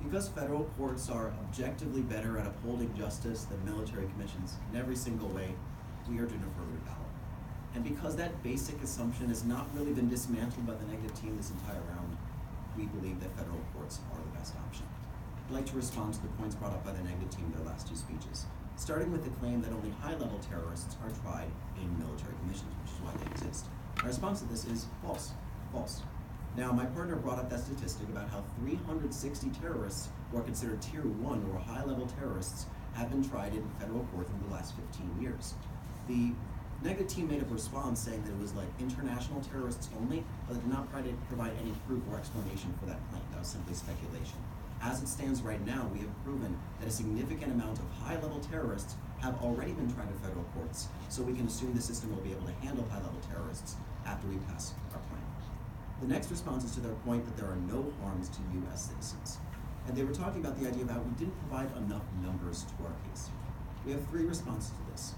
Because federal courts are objectively better at upholding justice than military commissions in every single way, we are to defer to power. And because that basic assumption has not really been dismantled by the negative team this entire round, we believe that federal courts are the best option. I'd like to respond to the points brought up by the negative team in their last two speeches, starting with the claim that only high-level terrorists are tried in military commissions, which is why they exist. Our response to this is false. False. Now, my partner brought up that statistic about how 360 terrorists who are considered tier 1 or high-level terrorists have been tried in federal court in the last 15 years. The negative team made a response saying that it was like international terrorists only, but did not provide any proof or explanation for that claim. That was simply speculation. As it stands right now, we have proven that a significant amount of high-level terrorists have already been tried in federal courts, so we can assume the system will be able to handle high-level terrorists after we pass our plan. The next response is to their point that there are no harms to U.S. citizens. And they were talking about the idea of how we didn't provide enough numbers to our case. We have three responses to this.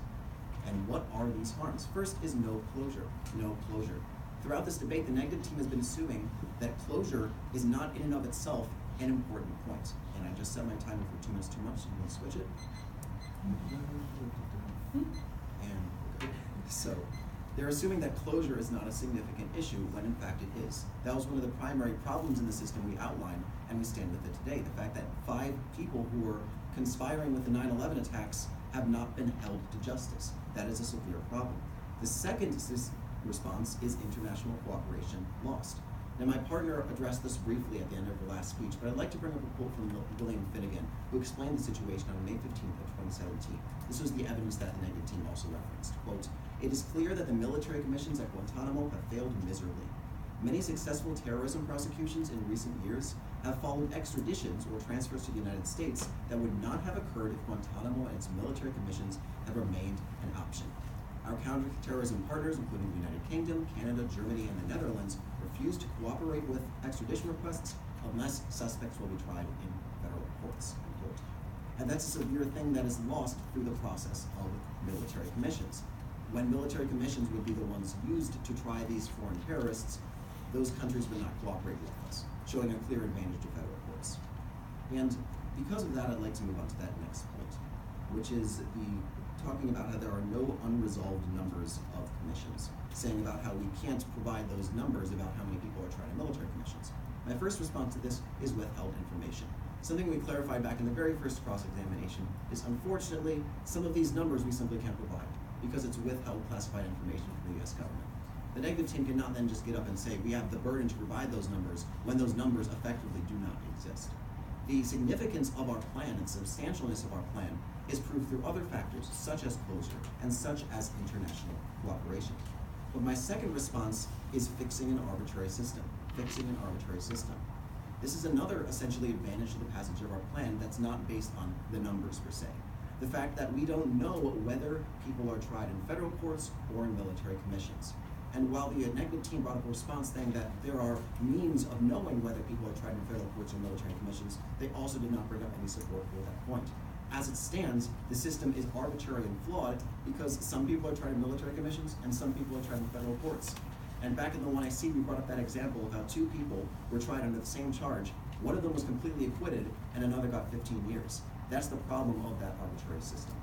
And what are these harms? First is no closure. No closure. Throughout this debate, the negative team has been assuming that closure is not in and of itself an important point. And I just set my timer for 2 minutes too much, so I'm going to switch it. And so they're assuming that closure is not a significant issue when in fact it is. That was one of the primary problems in the system we outlined, and we stand with it today. The fact that 5 people who were conspiring with the 9/11 attacks have not been held to justice. That is a severe problem. The second response is international cooperation lost. Now, my partner addressed this briefly at the end of her last speech, but I'd like to bring up a quote from William Finnegan, who explained the situation on May 15th of 2017. This was the evidence that the negative team also referenced. Quote, "It is clear that the military commissions at Guantanamo have failed miserably. Many successful terrorism prosecutions in recent years have followed extraditions or transfers to the United States that would not have occurred if Guantanamo and its military commissions had remained an option. Our counterterrorism partners, including the United Kingdom, Canada, Germany, and the Netherlands, refuse to cooperate with extradition requests unless suspects will be tried in federal courts." Unquote. And that's a severe thing that is lost through the process of military commissions. When military commissions would be the ones used to try these foreign terrorists, those countries would not cooperate with us, showing a clear advantage to federal courts. And because of that, I'd like to move on to that next point, which is talking about how there are no unresolved numbers of commissions, saying about how we can't provide those numbers about how many people are tried in military commissions. My first response to this is withheld information. Something we clarified back in the very first cross-examination is, unfortunately, some of these numbers we simply can't provide because it's withheld classified information from the U.S. government. The negative team cannot then just get up and say we have the burden to provide those numbers when those numbers effectively do not exist. The significance of our plan and substantialness of our plan is proved through other factors such as closure and such as international cooperation. But my second response is fixing an arbitrary system. Fixing an arbitrary system. This is another essentially advantage to the passage of our plan that's not based on the numbers per se. The fact that we don't know whether people are tried in federal courts or in military commissions. And while the negative team brought up a response saying that there are means of knowing whether people are tried in federal courts or military commissions, they also did not bring up any support for that point. As it stands, the system is arbitrary and flawed because some people are tried in military commissions and some people are tried in federal courts. And back in the one I see, we brought up that example of how 2 people were tried under the same charge. One of them was completely acquitted and another got 15 years. That's the problem of that arbitrary system.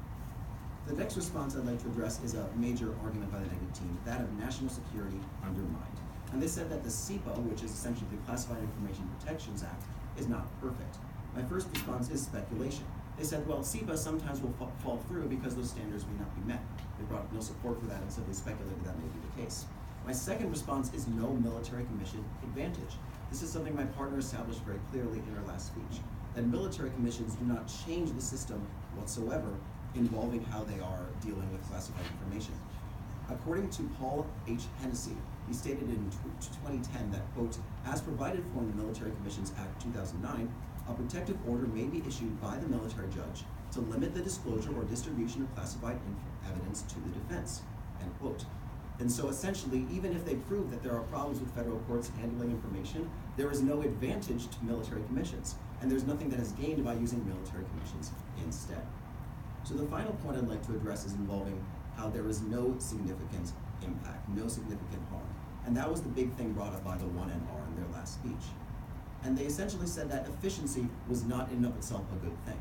The next response I'd like to address is a major argument by the negative team, that of national security undermined. And they said that the CIPA, which is essentially the Classified Information Protections Act, is not perfect. My first response is speculation. They said, well, CIPA sometimes will fall through because those standards may not be met. They brought up no support for that and simply speculated that may be the case. My second response is no military commission advantage. This is something my partner established very clearly in her last speech, that military commissions do not change the system whatsoever involving how they are dealing with classified information. According to Paul H. Hennessy, he stated in 2010 that, quote, "As provided for in the Military Commissions Act 2009, a protective order may be issued by the military judge to limit the disclosure or distribution of classified evidence to the defense," end quote. And so essentially, even if they prove that there are problems with federal courts handling information, there is no advantage to military commissions, and there's nothing that is gained by using military commissions instead. So the final point I'd like to address is involving how there is no significant impact, no significant harm. And that was the big thing brought up by the 1NR in their last speech. and they essentially said that efficiency was not in and of itself a good thing.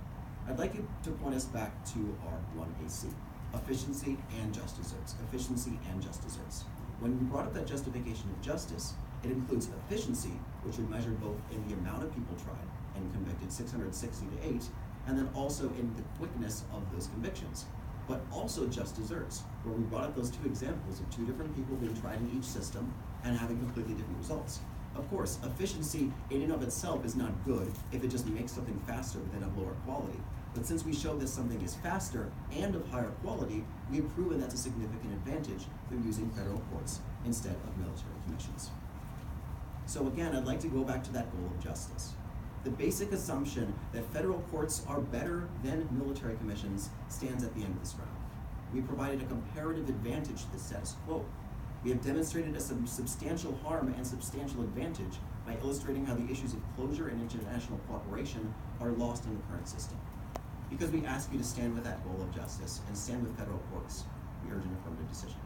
I'd like you to point us back to our 1AC, efficiency and just desserts, efficiency and just desserts. When we brought up that justification of justice, it includes efficiency, which we measured both in the amount of people tried and convicted, 660 to 8, and then also in the quickness of those convictions. But also just desserts, where we brought up those two examples of two different people being tried in each system and having completely different results. Of course, efficiency in and of itself is not good if it just makes something faster but then of lower quality. But since we show that something is faster and of higher quality, we have proven that's a significant advantage through using federal courts instead of military commissions. So again, I'd like to go back to that goal of justice. The basic assumption that federal courts are better than military commissions stands at the end of this round. We provided a comparative advantage to the status quo. We have demonstrated a substantial harm and substantial advantage by illustrating how the issues of closure and international cooperation are lost in the current system. Because we ask you to stand with that goal of justice and stand with federal courts, we urge an affirmative decision.